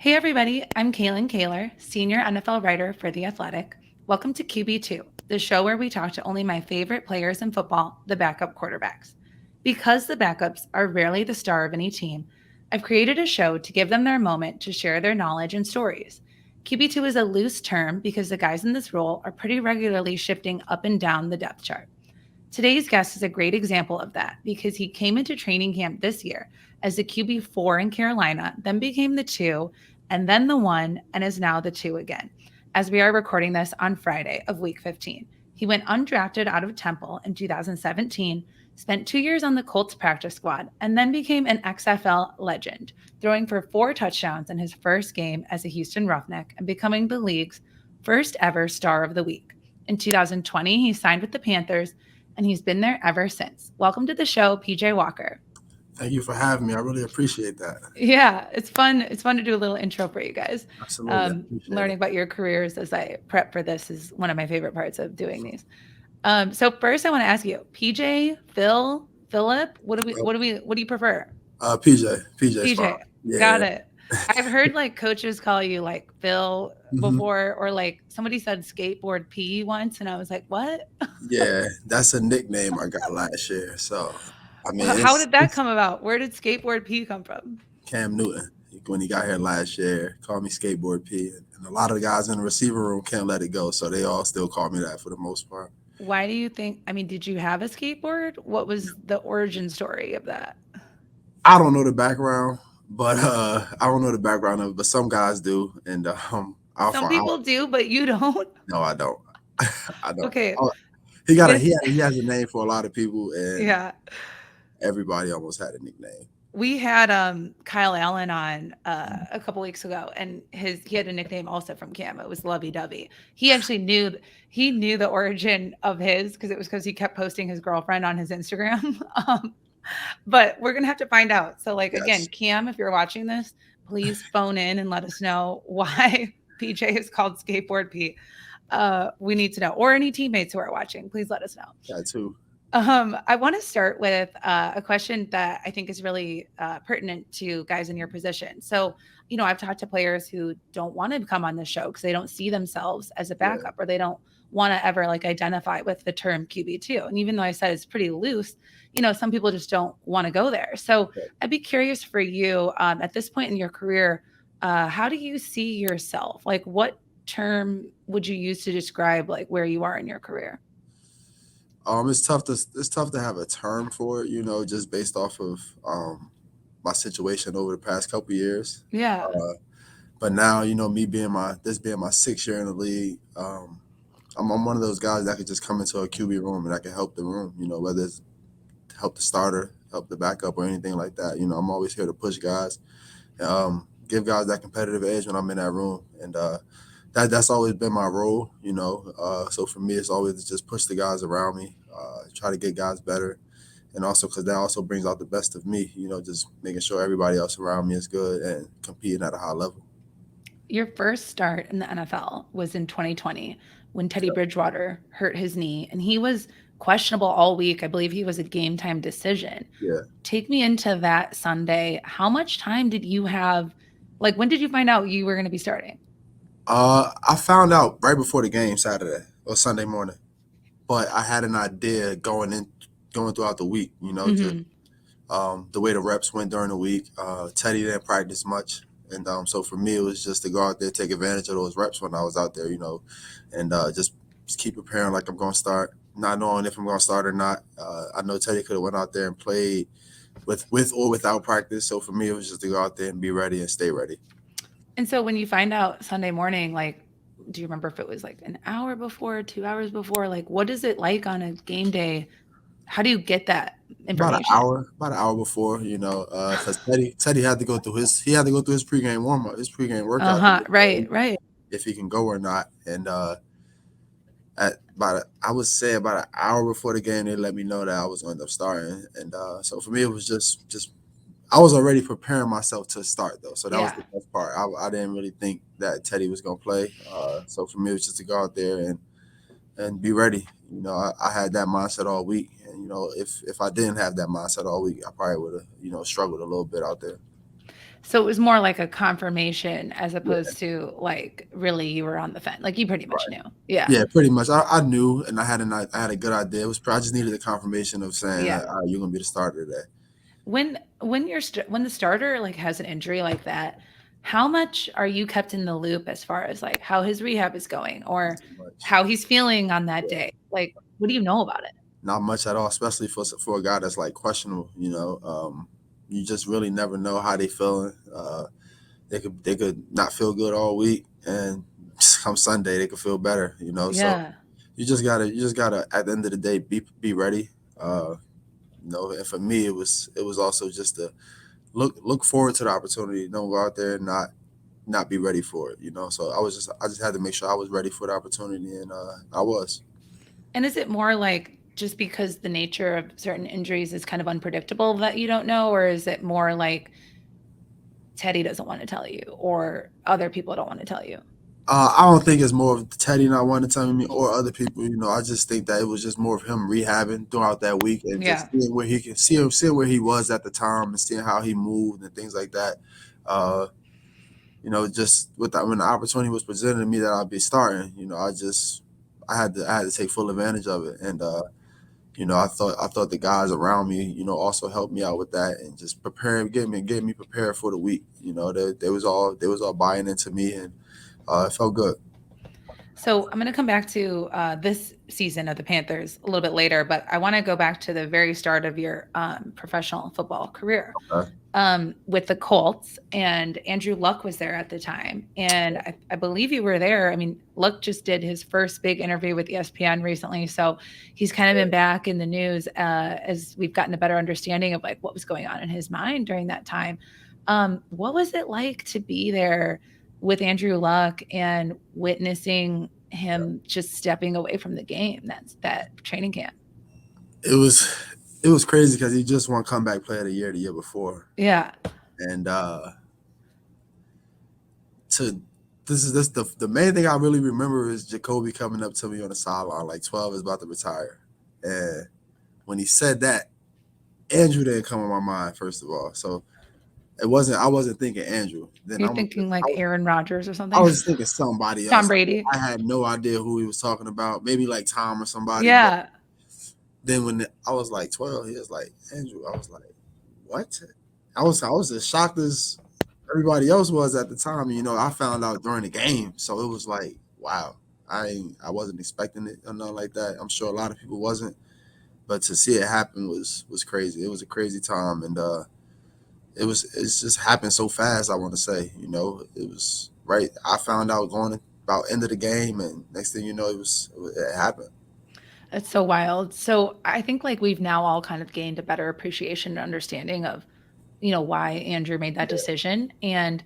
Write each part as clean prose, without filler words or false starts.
Hey everybody, I'm Kaylin Kaler, senior NFL writer for The Athletic. Welcome to QB2, the show where we talk to only my favorite players in football, the backup quarterbacks. Because the backups are rarely the star of any team, I've created a show to give them their moment to share their knowledge and stories. QB2 is a loose term because the guys in this role are pretty regularly shifting up and down the depth chart. Today's guest is a great example of that because he came into training camp this year as the QB4 in Carolina, then became the 2, and then the 1, and is now the 2 again. As we are recording this on Friday of week 15, he went undrafted out of Temple in 2017, spent 2 years on the Colts practice squad, and then became an XFL legend, throwing for 4 touchdowns in his first game as a Houston Roughneck and becoming the league's first ever star of the week. In 2020, he signed with the Panthers and he's been there ever since. Welcome to the show, PJ Walker. Thank you for having me. I really appreciate that. Yeah, it's fun. It's fun to do a little intro for you guys. Absolutely. I appreciate Learning it. about your careers as I prep for this is one of my favorite parts of doing these. So first, I want to ask you, PJ, Phil, Philip. What do you prefer? PJ's fine. PJ, got Yeah. it. I've heard like coaches call you like Phil hmm before, or like somebody said Skateboard P once, and I was like, what? Yeah, that's a nickname I got last year. So, I mean, How did that come about? Where did Skateboard P come from? Cam Newton. When he got here last year, called me Skateboard P. And a lot of the guys in the receiver room can't let it go. So they all still call me that for the most part. Why do you think? I mean, did you have a skateboard? What was the origin story of that? I don't know the background, but I don't know the background of it, but some guys do. And I'll Some find out. people do, but you don't. No, I don't. I don't. Okay, Oh, this, he has a name for a lot of people, and yeah. everybody almost had a nickname. We had Kyle Allen on a couple weeks ago, and he had a nickname also from Cam. It was Lovey Dovey. He knew the origin of his because it was because he kept posting his girlfriend on his Instagram. But we're gonna have to find out. So, like again, Yes. Cam, if you're watching this, please phone in and let us know why PJ is called Skateboard P. We need to know, or any teammates who are watching, please let us know. That too. I want to start with a question that I think is really pertinent to guys in your position. So, I've talked to players who don't want to come on the show because they don't see themselves as a Yeah. backup or they don't want to ever like identify with the term QB2. And even though I said it's pretty loose, some people just don't want to go there. So I'd be curious for you at this point in your career, how do you see yourself? Like, what term would you use to describe like where you are in your career? It's tough to have a term for it, just based off of my situation over the past couple years. Yeah. Uh, but now, me being being my 6th year in the league, I'm one of those guys that could just come into a QB room and I can help the room. Whether it's help the starter, help the backup, or anything like that. I'm always here to push guys, give guys that competitive edge when I'm in that room, and that's always been my role. So for me, it's always just push the guys around me, try to get guys better, and also because that also brings out the best of me. Just making sure everybody else around me is good and competing at a high level. Your first start in the NFL was in 2020 when Teddy Bridgewater hurt his knee and he was questionable all week. I believe he was a game time decision. Yeah. Take me into that Sunday. How much time did you have? Like, when did you find out you were going to be starting? I found out right before the game Saturday or Sunday morning, but I had an idea going throughout the week. Just Hmm. the way the reps went during the week. Teddy didn't practice much, and so for me, it was just to go out there, take advantage of those reps when I was out there, and just keep preparing like I'm going to start, not knowing if I'm going to start or not. I know Teddy could have went out there and played with or without practice, so for me, it was just to go out there and be ready and stay ready. And so when you find out Sunday morning, like, do you remember if it was like an hour before, 2 hours before? Like, what is it like on a game day? How do you get that information? About an hour before, because Teddy had to go through his pregame warm up, his pregame Uh workout to huh. decide Right. Right. if he can go or not, and I would say about an hour before the game, they let me know that I was going to end up starting, and so for me it was just I was already preparing myself to start though, so that was Yeah. the best part. I didn't really think that Teddy was going to play, so for me it was just to go out there and be ready. I had that mindset all week, and if I didn't have that mindset all week, I probably would have struggled a little bit out there. So it was more like a confirmation as Yeah, opposed to like really you were on the fence. Like you pretty much right. knew. Yeah. Yeah, pretty much. I knew, and I had a good idea. It was I just needed the confirmation of saying, Yeah. all right, you're gonna be the starter today. When the starter like has an injury like that, how much are you kept in the loop as far as like how his rehab is going Not or too much. how he's feeling on that Yeah, day? Like what do you know about it? not much at all, especially for a guy that's like questionable. You just really never know how they feeling. They could not feel good all week, and come Sunday they could feel better. So Yeah. you just gotta at the end of the day be ready. And for me it was also just to look forward to the opportunity. Don't go out there and not be ready for it. So I just had to make sure I was ready for the opportunity, and I was. And is it more like just because the nature of certain injuries is kind of unpredictable that you don't know, or is it more like Teddy doesn't want to tell you, or other people don't want to tell you? I don't think it's more of Teddy not wanting to tell me or other people. I just think that it was just more of him rehabbing throughout that week and Yeah. just seeing where he can seeing where he was at the time and seeing how he moved and things like that. Uh, just when the opportunity was presented to me that I'd be starting, I had to take full advantage of it. And I thought the guys around me, also helped me out with that and just get me prepared for the week. They was all buying into me, and it felt good. So I'm going to come back to this season of the Panthers a little bit later, but I want to go back to the very start of your professional football career Uh, with the Colts, and Andrew Luck was there at the time, and I believe you were there. I mean, Luck just did his first big interview with ESPN recently, so he's kind of been back in the news as we've gotten a better understanding of like what was going on in his mind during that time. What was it like to be there with Andrew Luck and witnessing him just stepping away from the game? That's that training camp. it was it was crazy because he just won comeback player of the year before, Yeah. and to this the main thing I really remember is Jacoby coming up to me on the sideline like 12 is about to retire, and when he said that, Andrew didn't come on my mind first of all, so I wasn't thinking Andrew. Then You're I was thinking I like was, Aaron Rodgers or I something? was thinking somebody Tom else. Brady. I had no idea who he was talking about. Maybe like Tom or somebody, but Yeah. then when I was like 12, he was like Andrew. I was like, what? I was as shocked as everybody else was at the time. I found out during the game, so it was like, wow. I wasn't expecting it or nothing like that. I'm sure a lot of people wasn't, but to see it happen was crazy. It was a crazy time, and it's just happened so fast. I want to say, it was right. I found out going about end of the game, and next thing you know, it happened. It's so wild. So I think like we've now all kind of gained a better appreciation and understanding of, why Andrew made that Yeah. decision. And,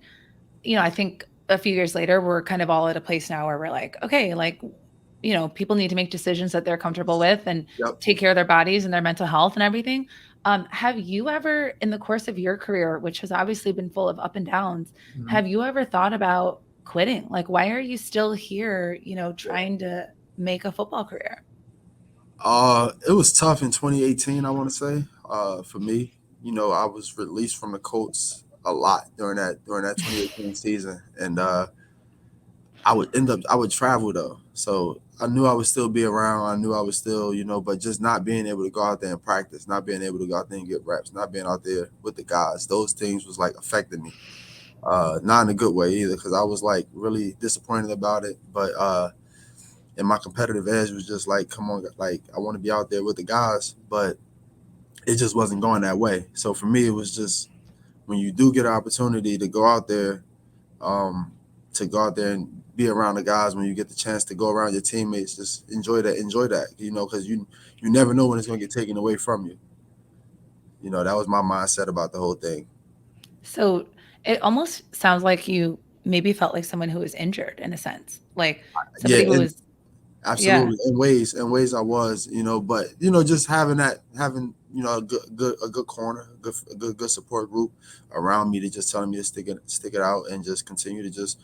I think a few years later, we're kind of all at a place now where we're like, okay, like, people need to make decisions that they're comfortable with and Yep. take care of their bodies and their mental health and everything. Have you ever, in the course of your career, which has obviously been full of up and downs, Mhm. have you ever thought about quitting? Like, why are you still here, Yeah. trying to make a football career? It was tough in 2018. I want to say, for me, I was released from the Colts a lot during that 2018 season, and I would travel though, so I knew I would still be around. I knew I would still, but just not being able to go out there and practice, not being able to go out there and get reps, not being out there with the guys. Those things was like affecting me, not in a good way either, because I was like really disappointed about it, but and my competitive edge was just like, come on, like I want to be out there with the guys, but it just wasn't going that way. So for me, it was just when you do get an opportunity um, to go out there and be around the guys, when you get the chance to go around your teammates, just enjoy that, because you never know when it's going to get taken away from you. That was my mindset about the whole thing. So it almost sounds like you maybe felt like someone who was injured in a sense, like Yeah, somebody who and was, yeah. absolutely, in ways I was, but just having a good corner, a good support group around me to just telling me to stick it out and just continue to just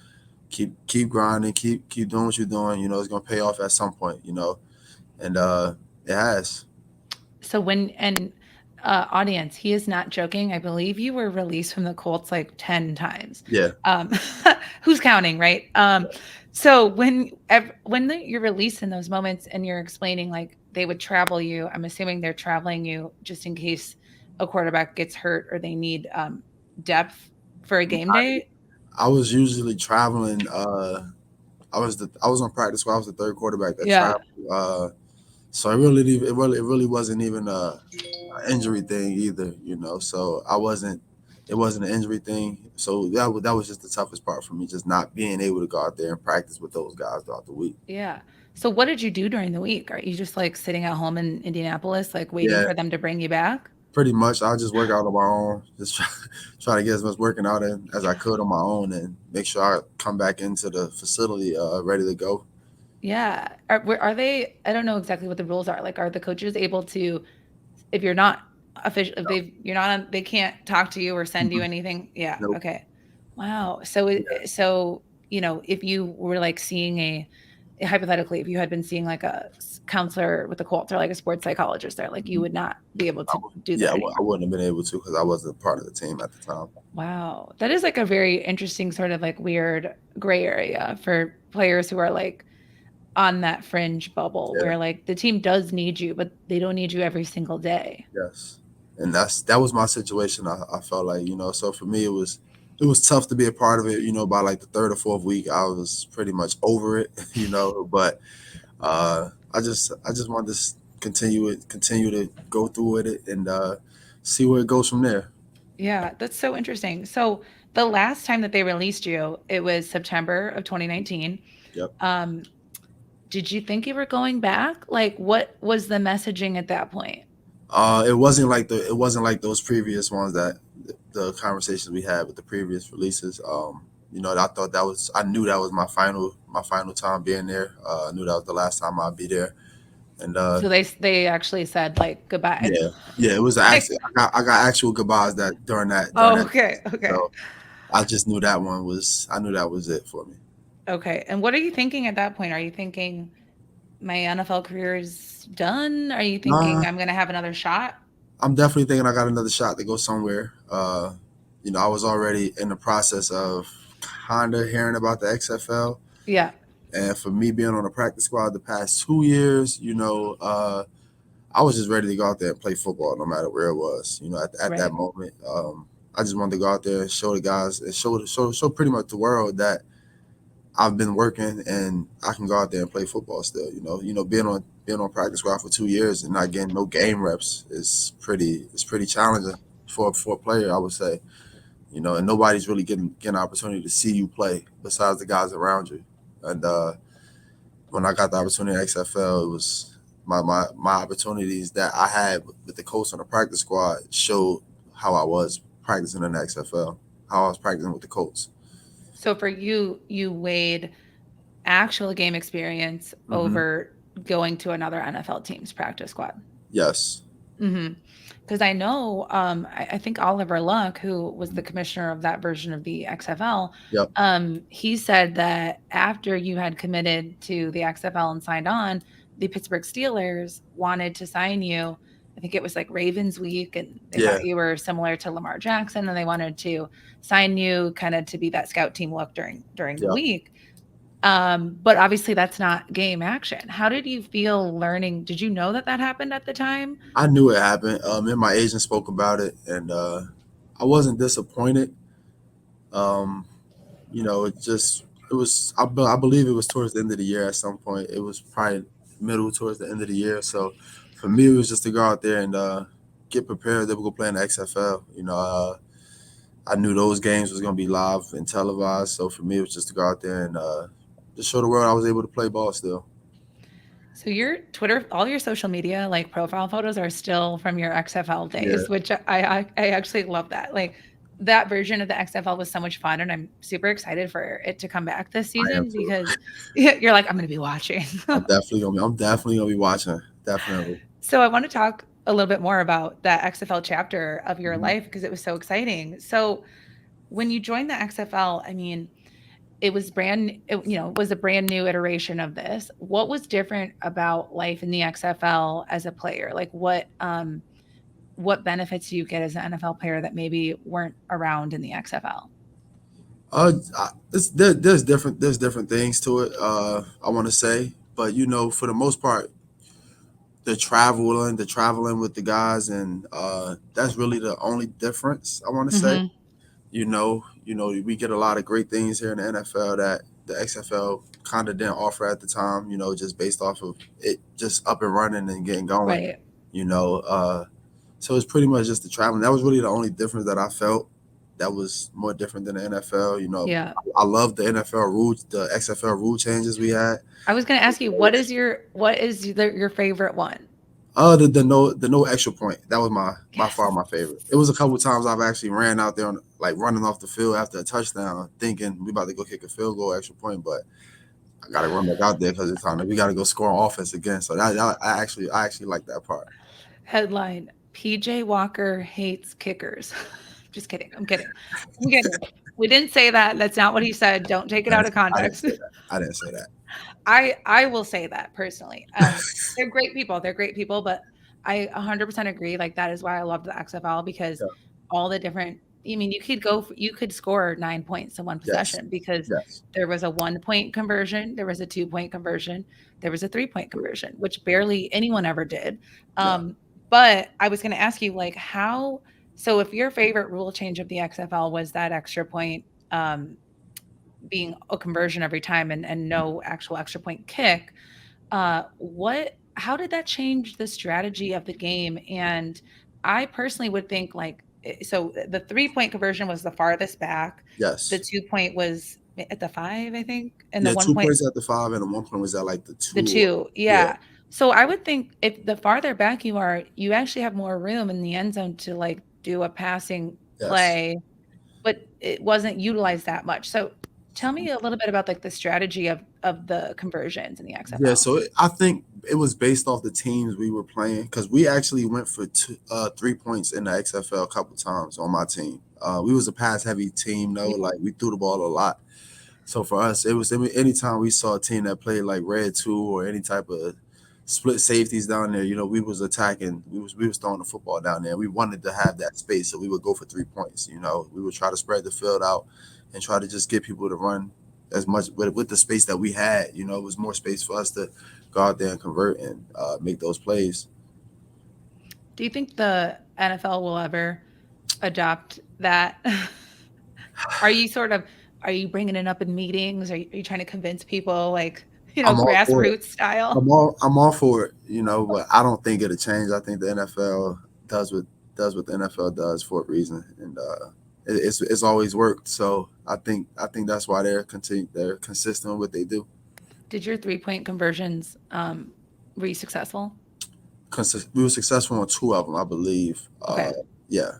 keep grinding, keep doing what you're doing. It's gonna pay off at some point. And it has. So when and Audience, he is not joking. I believe you were released from the Colts like 10 times. Yeah. Um, who's counting, right? So you're released in those moments and you're explaining like they would travel you, I'm assuming they're traveling you just in case a quarterback gets hurt or they need depth for a game day. I was usually traveling. I was on practice squad. I was the third quarterback that Yeah. traveled. So it really wasn't even a injury thing either. So I wasn't. It wasn't an injury thing. So that was just the toughest part for me, just not being able to go out there and practice with those guys throughout the week. Yeah. So what did you do during the week? Are you just like sitting at home in Indianapolis, like waiting Yeah, for them to bring you back? pretty much. I just work out on my own. Just try to get as much working out in as I could on my own, and make sure I come back into the facility ready to go. Yeah. Are they, I don't know exactly what the rules are. Like, are the coaches able to, if you're not official, if you're not on, they can't talk to you or send you Mhm. anything? Yeah. Nope. Okay. Wow. So, if you were like seeing hypothetically, if you had been seeing like a counselor with the Colts or like a sports psychologist there, like you Mhm. would not be able to do Yeah, that anymore. I wouldn't have been able to because I wasn't part of the team at the time. Wow. That is like a very interesting sort of like weird gray area for players who are like on that fringe bubble Yeah. where like the team does need you, but they don't need you every single day. Yes. And that was my situation. I felt like, so for me it was tough to be a part of it. By like the third or fourth week I was pretty much over it, but I just wanted to continue to go through with it and see where it goes from there. Yeah, that's so interesting. So the last time that they released you, it was September of 2019. Yep. Um, did you think you were going back? Like, what was the messaging at that point? It wasn't like those previous ones that the conversations we had with the previous releases. I thought I knew that was my final time being there. I knew that was the last time I'd be there. And So they actually said like goodbye. yeah, yeah, it was Like, actually I got actual goodbyes that during oh, that. okay, okay, So I just knew I knew that was it for me. okay. And what are you thinking at that point? Are you thinking my NFL career is done? Are you Nah, thinking I'm gonna have another shot? I'm definitely thinking I got another shot to go somewhere. I was already in the process of kind of hearing about the XFL. Yeah, And for me being on the practice squad the past 2 years, I was just ready to go out there and play football no matter where it was. At that right. moment, I just wanted to go out there and show the guys and show pretty much the world that I've been working and I can go out there and play football still. Being on practice squad for 2 years and not getting no game reps is pretty challenging for a player, I would say. And nobody's really getting an opportunity to see you play besides the guys around you. And when I got the opportunity at XFL, it was my opportunities that I had with the Colts on the practice squad showed how I was practicing in the XFL, how I was practicing with the Colts. So for you, you weighed actual game experience Hmm. over going to another NFL team's practice squad. Yes. Because I know, I think Oliver Luck, who was the commissioner of that version of the XFL, Yep. he said that after you had committed to the XFL and signed on, the Pittsburgh Steelers wanted to sign you. I think it was like Ravens week, and they Yeah. thought you were similar to Lamar Jackson, and they wanted to sign you kind of to be that scout team look during the Yep. week. But obviously that's not game action. How did you feel learning? Did you know that that happened at the time? I knew it happened. And my agent spoke about it, and I wasn't disappointed. Um, it was. I believe it was towards the end of the year. At some point, it was probably middle towards the end of the year. So for me, it was just to go out there and get prepared. That we're gonna play in the XFL. I knew those games was gonna be live and televised. So for me, it was just to go out there and just show the world I was able to play ball still. So your Twitter, all your social media like profile photos are still from your XFL Yeah, days, which I actually love that. Like that version of the XFL was so much fun, and I'm super excited for it to come back this I am season too. because you're like I'm going to be watching. I'm definitely gonna be watching. Definitely. So I want to talk a little bit more about that XFL chapter of your Mhm. life because it was so exciting. So when you joined the XFL, I mean, it was it was a brand new iteration of this. What was different about life in the XFL as a player? Like what what benefits do you get as an NFL player that maybe weren't around in the XFL? There's different things to it. I want to say, but for the most part, the traveling with the guys, and that's really the only difference. I want to say, Mm-hmm. we get a lot of great things here in the NFL that the XFL kind of didn't offer at the time. Just based off of it, just up and running and getting going. Right. You know, uh, so it's pretty much just the traveling. That was really the only difference that I felt that was more different than the NFL. Yeah. I love the NFL rules, the XFL rule changes we had. I was going to ask you, what is your favorite one? The no extra point. That was my by Yes. far my favorite. It was a couple times I've actually ran out there like running off the field after a touchdown, thinking we about to go kick a field goal extra point, but I got to run back out there because it's time that we got to go score on offense again. So I actually like that part. Headline: PJ Walker hates kickers. Just kidding. I'm kidding. I'm kidding. We didn't say that. That's not what he said. Don't take it out of I didn't context. say that. I didn't say that. I will say that personally. They're great people. They're great people, but I 100% agree. Like that is why I love the XFL because Yeah. all the different. I mean, you could score 9 points in one Yes. possession because Yes. there was a 1 point conversion, there was a 2 point conversion, there was a 3 point conversion, which barely anyone ever did. Yeah. But I was going to ask you, like, how. So, if your favorite rule change of the XFL was that extra point, being a conversion every time and no actual extra point kick, what how did that change the strategy of the game? And I personally would think like so the 3 point conversion was the farthest back, the Yes. 2 point was at the 5, I think, and the Yeah. one Two point points at the 5, and the 1 point was at like the the two. two. Yeah. Yeah. So I would think if the farther back you are, you actually have more room in the end zone to like do a passing Yes. play, but it wasn't utilized that much. So tell me a little bit about like the strategy of the conversions in the Yeah. XFL. So I think it was based off the teams we were playing because we actually went for 3 points in the XFL a couple times on my team. We was a pass heavy team though. Yeah. Like we threw the ball a lot. So for us, it was anytime we saw a team that played like red two or any type of split safeties down there, we was attacking, we was throwing the football down there. We wanted to have that space, so we would go for 3 points. We would try to spread the field out and try to just get people to run as much with the space that we had. It was more space for us to go out there and convert and make those plays. Do you think the NFL will ever adopt that? Are you sort of are you bringing it up in meetings? Are you trying to convince people like, I'm all for it. grassroots style? I'm all for it, but I don't think it'll change. I think the NFL does what the NFL does for a reason, and it's always worked. So I think that's why they're consistent with what they do. Did your 3 point conversions were you successful? We were successful on two of them, I believe. Okay. Yeah,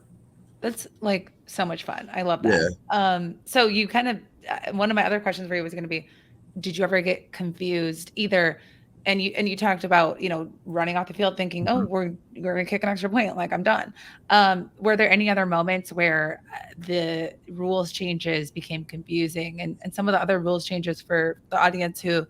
That's like so much fun. I love that. yeah, So you kind of one of my other questions for you was going to be, did you ever get confused either? And you talked about running off the field thinking, oh, mhm. we're gonna kick an extra point, like I'm done. Were there any other moments where the rules changes became confusing, and some of the other rules changes for the audience who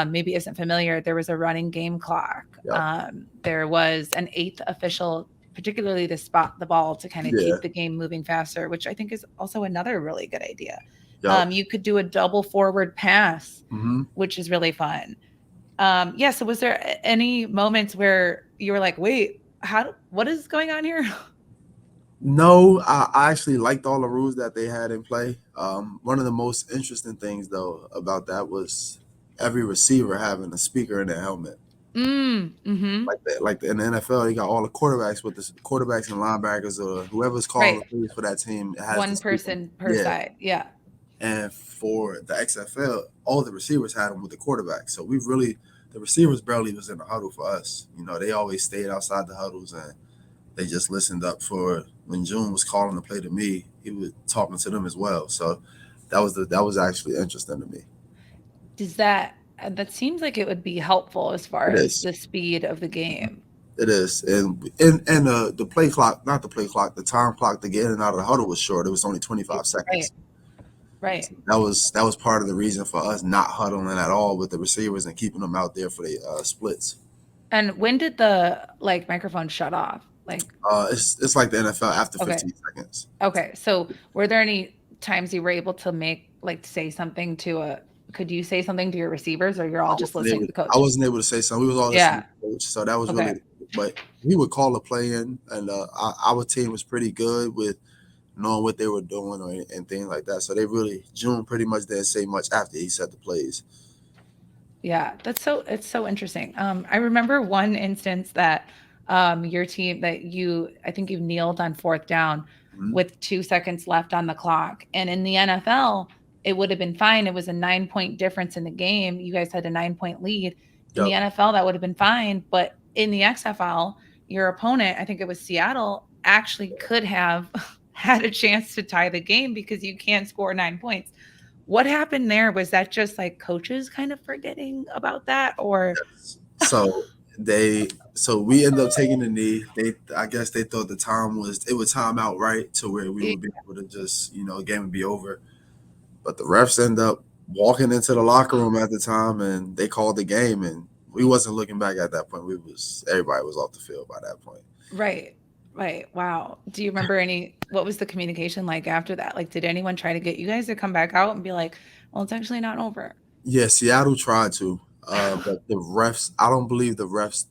maybe isn't familiar? There was a running game clock. Yep, There was an eighth official, particularly to spot the ball to kind of yeah, keep the game moving faster, which I think is also another really good idea. yep. You could do a double forward pass, hmm which is really fun. Yeah. So, was there any moments where you were like, "Wait, what is going on here?" No, I actually liked all the rules that they had in play. One of the most interesting things though about that was every receiver having a speaker in their helmet. Mm-hmm. Like that, like in the NFL, you got all the quarterbacks with the quarterbacks and linebackers or whoever's calling Right. the plays for that team has the One speaker. person per Yeah, side. Yeah. and for the XFL, all the receivers had them with the quarterback. So the receivers barely was in the huddle for us. They always stayed outside the huddles and they just listened up for when June was calling the play to me. He was talking to them as well. So that was actually interesting to me. Does that seems like it would be helpful as far It as is. the speed of the game. It is, and the play clock, not the play clock, the time clock to get in and out of the huddle was short. It was only Yeah, 25 right. seconds. Right. So that was part of the reason for us not huddling at all with the receivers and keeping them out there for the splits. And when did the like microphone shut off? Like, It's like the NFL after okay, 15 seconds. okay. So were there any times you were able to make like say something to a? Could you say something to your receivers, or you're all just listening to the I coach? wasn't able to say something. We was all listening Yeah. to the coach, so that was Okay. really. But he would call a play in, and our team was pretty good with knowing what they were doing and things like that. So they really June pretty much didn't say much after he said the plays. Yeah, that's so it's so interesting. I remember one instance that your team that you I think you kneeled on fourth down Mhm. with 2 seconds left on the clock. And in the NFL, it would have been fine. It was a 9 point difference in the game. You guys had a 9 point lead. In the Yep. NFL, that would have been fine. But in the XFL, your opponent, I think it was Seattle, actually could have had a chance to tie the game because you can't score 9 points. What happened there? Was that just like coaches kind of forgetting about that or So so we ended up taking the knee. I guess they thought the time was it would time out right to where we yeah, would be able to just the game would be over. But the refs end up walking into the locker room at the time, and they called the game, and we wasn't looking back at that point. Everybody was off the field by that point. right. Right. Wow. Do you remember what was the communication like after that? Like, did anyone try to get you guys to come back out and be like, well, it's actually not over? Yeah, Seattle tried to, but the refs. I don't believe the refs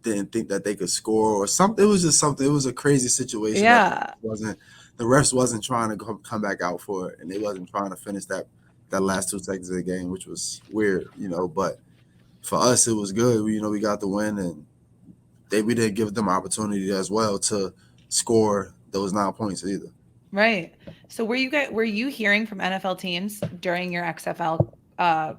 didn't think that they could score or something. It was just something. It was a crazy situation that Yeah. wasn't the refs wasn't trying to come back out for it, and they wasn't trying to finish that last 2 seconds of the game, which was weird. But for us, it was good. We got the win, and we didn't give them opportunity as well to score those 9 points either. Right. So were you hearing from NFL teams during your XFL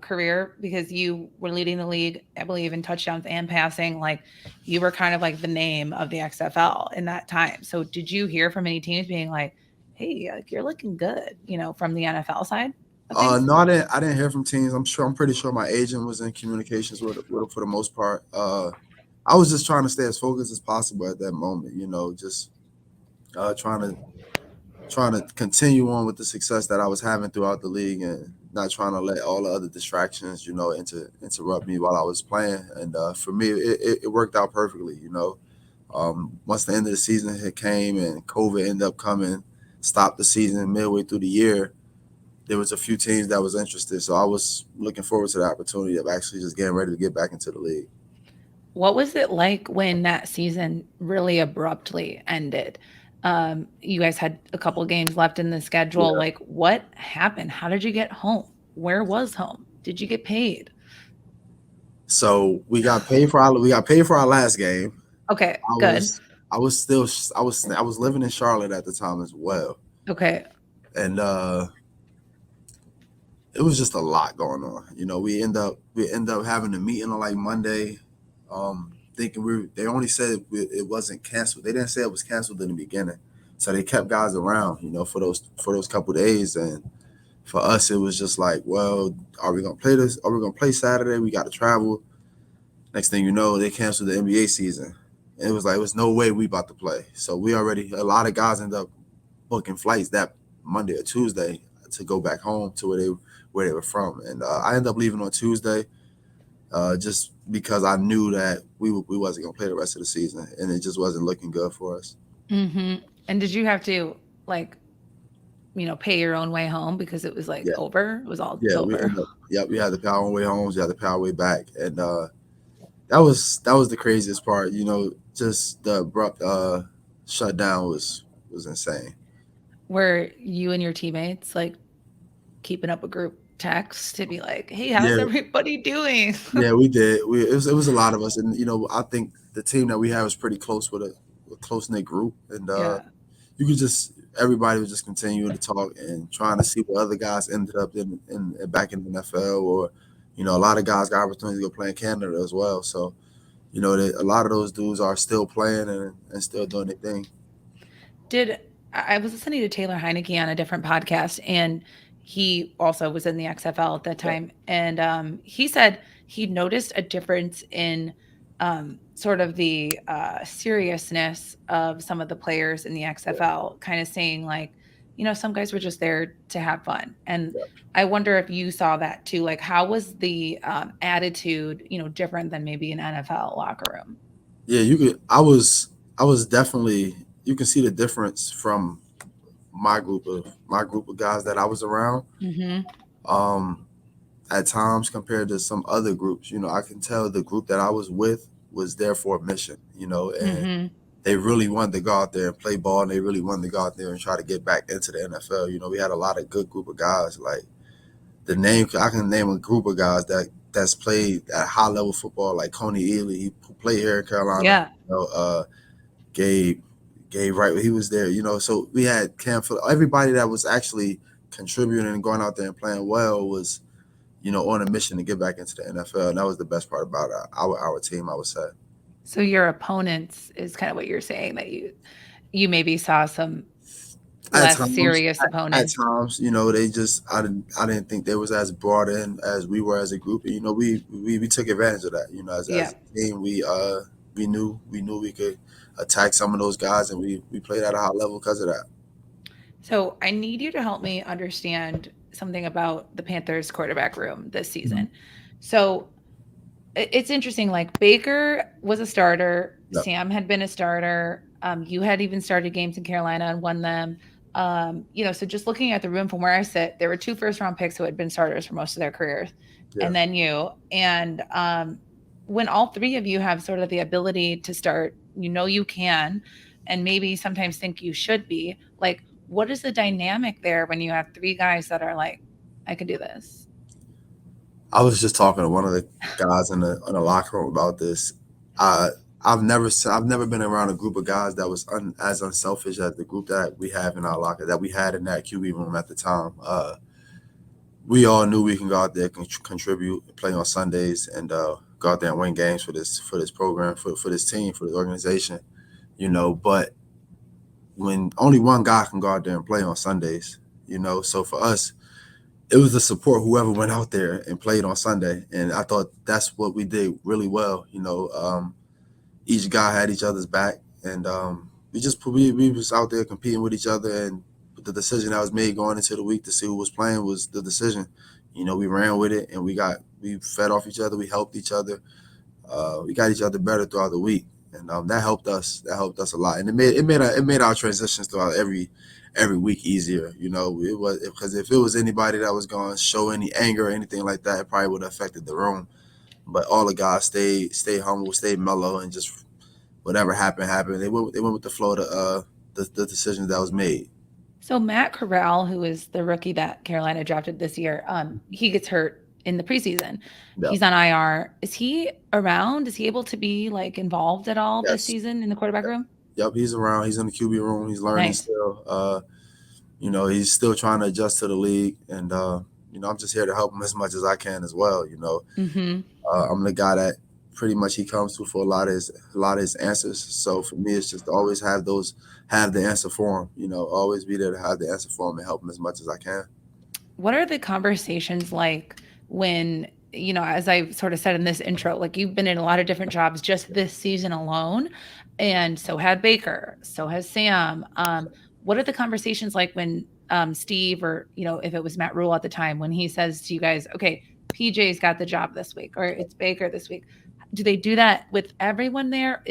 career because you were leading the league, I believe, in touchdowns and passing? Like you were kind of like the name of the XFL in that time. So did you hear from any teams being like, "Hey, like you're looking good," from the NFL side of things? No, I didn't hear from teams. I'm pretty sure my agent was in communications with for the most part. I was just trying to stay as focused as possible at that moment. Just trying to continue on with the success that I was having throughout the league, and not trying to let all the other distractions, interrupt me while I was playing. And for me, it worked out perfectly. Once the end of the season had came and COVID ended up coming, stopped the season midway through the year. There was a few teams that was interested, so I was looking forward to the opportunity of actually just getting ready to get back into the league. What was it like when that season really abruptly ended? You guys had a couple games left in the schedule. Yeah. Like, what happened? How did you get home? Where was home? Did you get paid? So we got paid for our last game. Okay, I good. was I was still I was living in Charlotte at the time as well, Okay. and it was just a lot going on. We end up having a meeting on like Monday, thinking they only said it wasn't canceled. They didn't say it was canceled in the beginning, so they kept guys around, for those couple days. And for us, it was just like, well, are we gonna play this? Are we gonna play Saturday? We got to travel. Next thing you know, they canceled the NBA season. And it was like, it was no way we about to play. So a lot of guys end up booking flights that Monday or Tuesday to go back home to where they were from. And I ended up leaving on Tuesday, just because I knew that we wasn't gonna play the rest of the season, and it just wasn't looking good for us. Hmm. And did you have to like, pay your own way home because it was like Yeah, over? It was all yeah, we over. ended up. Yeah, we had the power way home. We had the power way back, and that was the craziest part. Just the abrupt shutdown was insane. Were you and your teammates like keeping up a group text to be like, "Hey, how's Yeah, everybody doing?" yeah, we did. It was a lot of us, and I think the team that we had was pretty close with a close knit group, and Yeah. you could just everybody was just continuing to talk and trying to see what other guys ended up in back in the NFL, or a lot of guys got opportunities to go play in Canada as well. So a lot of those dudes are still playing and still doing their thing. Did I was listening to Taylor Heineke on a different podcast, and he also was in the XFL at that Yeah, time, and he said he noticed a difference in sort of the seriousness of some of the players in the XFL, kind of saying like, some guys were just there to have fun, and yeah, I wonder if you saw that too. Like, how was the attitude, different than maybe an NFL locker room? yeah. You could. I I was definitely, you can see the difference from my group of guys that I was around. Mm-hmm. Um, at times compared to some other groups, I can tell the group that I was with was there for a mission, and Mm-hmm. they really wanted to go out there and play ball, and they really wanted to go out there and try to get back into the NFL. We had a lot of good group of guys. Like I can name a group of guys that's played at high level football, like Coney Ely, who played here in Carolina. Yeah. Gabe, Gabe Wright, he was there. So we had Cam. Everybody that was actually contributing and going out there and playing well was on a mission to get back into the NFL, and that was the best part about our team, I would say. So your opponents is kind of what you're saying, that you maybe saw some At less times, serious at opponents. times, they just I didn't think they was as brought in as we were as a group. And, we took advantage of that. As Yeah. a team, we knew we could attack some of those guys, and we played at a high level because of that. So I need you to help me understand something about the Panthers quarterback room this Mhm. season. So it's interesting. Like Baker was a starter. Yep. Sam had been a starter. You had even started games in Carolina and won them. So just looking at the room from where I sit, there were two first round picks who had been starters for most of their careers, Yeah. and then you. And when all three of you have sort of the ability to start, you can, and maybe sometimes think you should be, like, what is the dynamic there when you have three guys that are like, I could do this? I was just talking to one of the guys in the locker room about this. I I've never been around a group of guys that was as unselfish as the group that we have in our locker that we had in that QB room at the time. We all knew we can go out there, contribute, play on Sundays, and go out there and win games for this program, for this team, for the organization. But when only one guy can go out there and play on Sundays, so for us it was to support whoever went out there and played on Sunday. And I thought that's what we did really well. Each guy had each other's back, and we was out there competing with each other. And the decision that was made going into the week to see who was playing was the decision. We ran with it, and we fed off each other. We helped each other. We got each other better throughout the week, and that helped us. That helped us a lot, and it made our transitions throughout every week easier. It was because if it was anybody that was going to show any anger or anything like that, it probably would have affected the room. But all the guys stayed humble, stayed mellow, and just whatever happened. They went with the flow of the decisions that was made. So Matt Corral, who is the rookie that Carolina drafted this year, he gets hurt in the preseason. Yeah. He's on IR. Is he around? Is he able to be like involved at all this Yes. season in the quarterback room? Yep. He's around. He's in the QB room. He's learning Nice. still. He's still trying to adjust to the league, and I'm just here to help him as much as I can as well. Mm-hmm. I'm the guy that pretty much he comes to for a lot of his answers. So for me, it's just to always have the answer for him. Always be there to have the answer for him and help him as much as I can. What are the conversations like when, as I sort of said in this intro, like you've been in a lot of different jobs just this season alone, and so had Baker, so has Sam. What are the conversations like when Steve, or if it was Matt Rhule at the time, when he says to you guys, okay, PJ's got the job this week, or it's Baker this week? Do they do that with everyone there?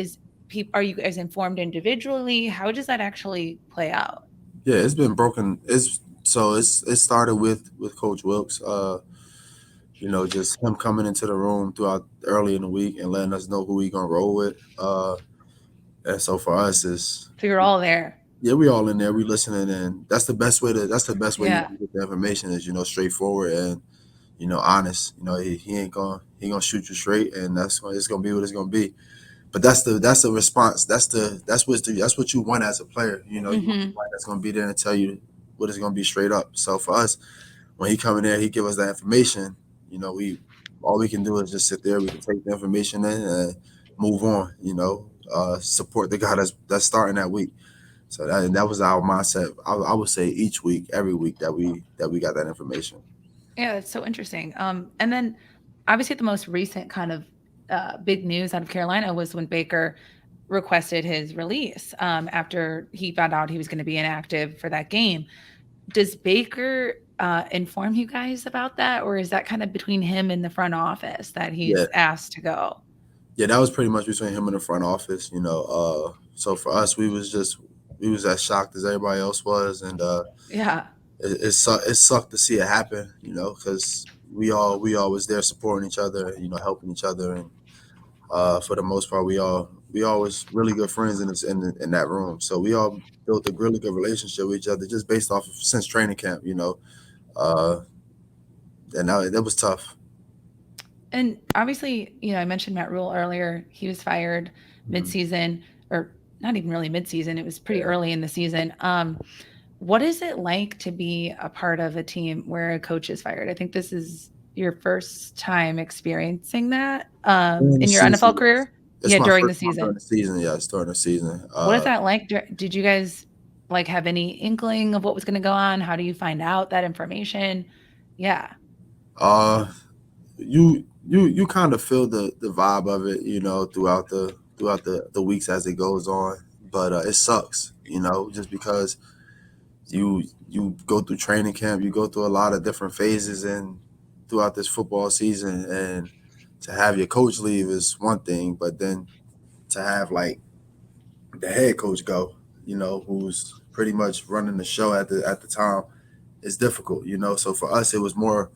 Are you guys informed individually? How does that actually play out? Yeah, it's been broken. It started with Coach Wilks. Just him coming into the room throughout early in the week and letting us know who we gonna roll with. And so for us is So you're all there. yeah, we all in there, we listening, and that's the best way you Yeah. can get the information is straightforward and honest. He gonna shoot you straight, and it's gonna be what it's gonna be. But that's the response. That's what you want as a player. You want Mm-hmm. somebody that's gonna be there and tell you what it's gonna be straight up. So for us, when he come in there, he give us that information. We all we can do is just sit there. We can take the information in and move on. Support the guy that's starting that week. So that was our mindset. I would say each week, every week that we got that information. Yeah, that's so interesting. And then obviously the most recent kind of big news out of Carolina was when Baker requested his release after he found out he was going to be inactive for that game. Does Baker inform you guys about that, or is that kind of between him and the front office that Yeah, he's asked to go? yeah, that was pretty much between him and the front office. So for us, we was as shocked as everybody else was, and Yeah. it sucked to see it happen, you know, because we all was there supporting each other, you know, helping each other, and for the most part, we all was really good friends in that room. So we all built a really good relationship with each other just based off of since training camp, you know. Uh, and that was tough. And obviously, I mentioned Matt Rhule earlier. He was fired Mhm. midseason, or not even really midseason. It was pretty Yeah. early in the season. What is it like to be a part of a team where a coach is fired? I think this is your first time experiencing that During the in your NFL season, yes. career. It's Yeah, my during the first time during season. the season. Yes, during the season. What is that like? Did you guys like have any inkling of what was going to go on? How do you find out that information? Yeah. Uh, you kind of feel the vibe of it, you know, throughout the weeks as it goes on. But it sucks, you know, just because you go through training camp, you go through a lot of different phases and throughout this football season, and to have your coach leave is one thing, but then to have like the head coach go, you know, who's pretty much running the show at the time, is difficult, you know. So for us, it was more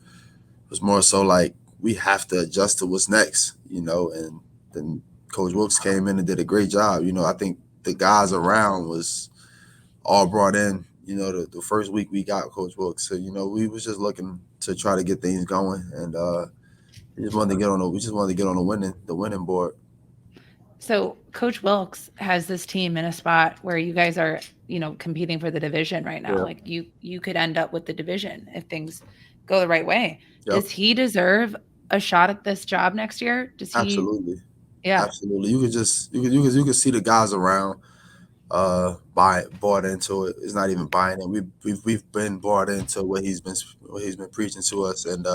so like we have to adjust to what's next, you know. And then Coach Wilks came in and did a great job. You know, I think the guys around was all brought in. You know, the first week we got Coach Wilks, so you know we was just looking to try to get things going, and we just wanted to get on the winning board. So Coach Wilks has this team in a spot where you guys are, competing for the division right now. Yeah. Like you could end up with the division if things go the right way. Yep. Does he deserve a shot at this job next year? Does he? Absolutely. Yeah. Absolutely. You could see the guys around bought into it. It's not even buying it. We've been bought into what he's been preaching to us, and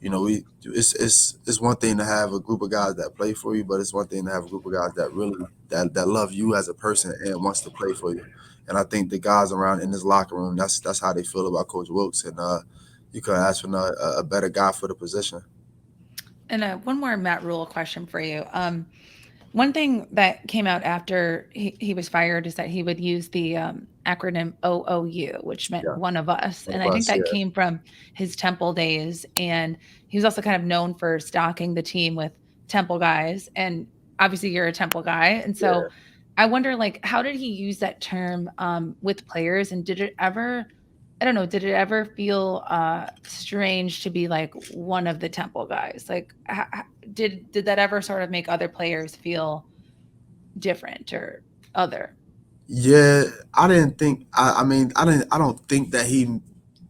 you know, it's one thing to have a group of guys that play for you, but it's one thing to have a group of guys that really that love you as a person and wants to play for you. And I think the guys around in this locker room, that's how they feel about Coach Wilkes, and you could ask for a better guy for the position. And one more Matt Rule question for you. One thing that came out after he was fired is that he would use the acronym OOU, which meant Yeah, one of us. one And of I think us. that Yeah, came from his Temple days. And he was also kind of known for stocking the team with Temple guys. And obviously, you're a Temple guy. And so yeah. I wonder, like, how did he use that term with players? And I don't know, did it ever feel strange to be like one of the Temple guys? Like, did that ever sort of make other players feel different or other? Yeah, I didn't think. I mean, I didn't. I don't think that he.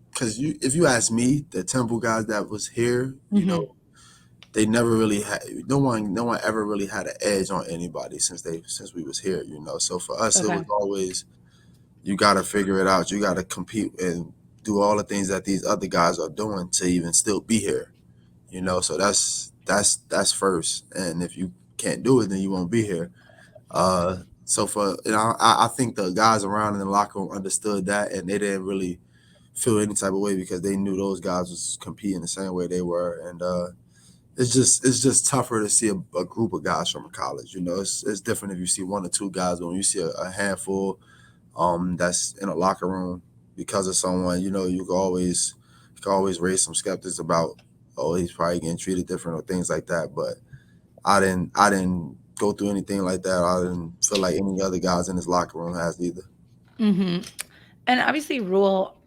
Because if you ask me, the Temple guys that was here, you Hmm. know, they never really had. No one ever really had an edge on anybody since we was here. You know, so for us, it Okay. was always you got to figure it out. You got to compete and do all the things that these other guys are doing to even still be here. You know, so that's first. And if you can't do it, then you won't be here. So for I think the guys around in the locker room understood that, and they didn't really feel any type of way because they knew those guys was competing the same way they were, and it's just tougher to see a group of guys from college. You know, it's different if you see one or two guys, but when you see a handful, that's in a locker room because of someone, you know, you can always raise some skeptics about, oh, he's probably getting treated different or things like that. But I didn't go through anything like that. I didn't feel like any other guys in his locker room has either. Hmm. And obviously, Rule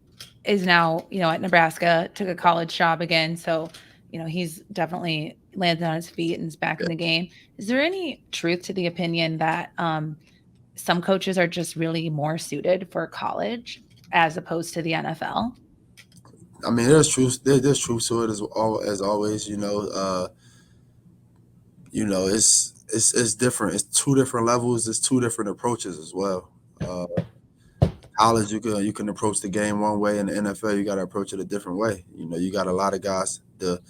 is now, at Nebraska, took a college job again. So, he's definitely landed on his feet and is back in Yeah. the game. Is there any truth to the opinion that some coaches are just really more suited for college as opposed to the NFL? I mean, there's truth. There's truth to it as always. It's different. It's two different levels. It's two different approaches as well. Uh, College, you can approach the game one way, in the NFL, you got to approach it a different way. You know, you got a lot of guys. The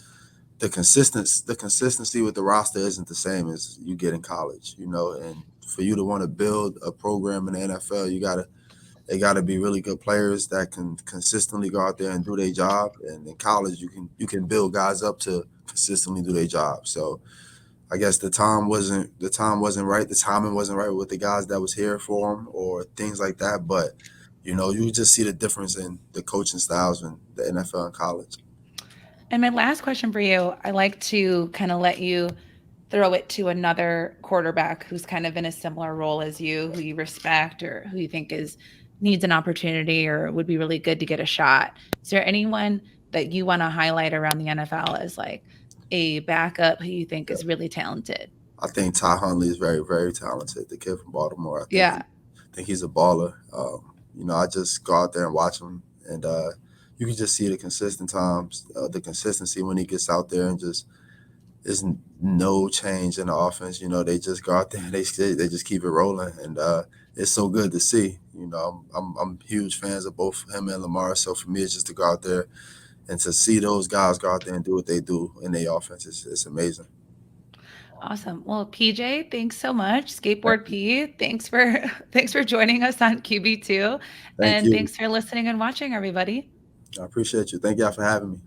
consistency with the roster isn't the same as you get in college. You know, and for you to want to build a program in the NFL, they got to be really good players that can consistently go out there and do their job. And in college, you can build guys up to consistently do their job. So I guess the time wasn't right. The timing wasn't right with the guys that was here for him or things like that. But you just see the difference in the coaching styles in the NFL and college. And my last question for you, I like to kind of let you throw it to another quarterback who's kind of in a similar role as you, who you respect or who you think is needs an opportunity or would be really good to get a shot. Is there anyone that you want to highlight around the NFL as like a backup who you think Yeah. is really talented? I think Ty Huntley is very, very talented. The kid from Baltimore. I think Yeah. think he's a baller. I just go out there and watch him, and you can just see the consistent times, the consistency when he gets out there, and just there's no change in the offense. They just go out there and they just keep it rolling, and it's so good to see. I'm huge fans of both him and Lamar. So for me, it's just to go out there and to see those guys go out there and do what they do in their offense. It's amazing. Awesome. Well, PJ, thanks so much. Skateboard P, thanks for thanks for joining us on QB2 Thank and you. thanks for listening and watching everybody. I appreciate you. Thank y'all for having me.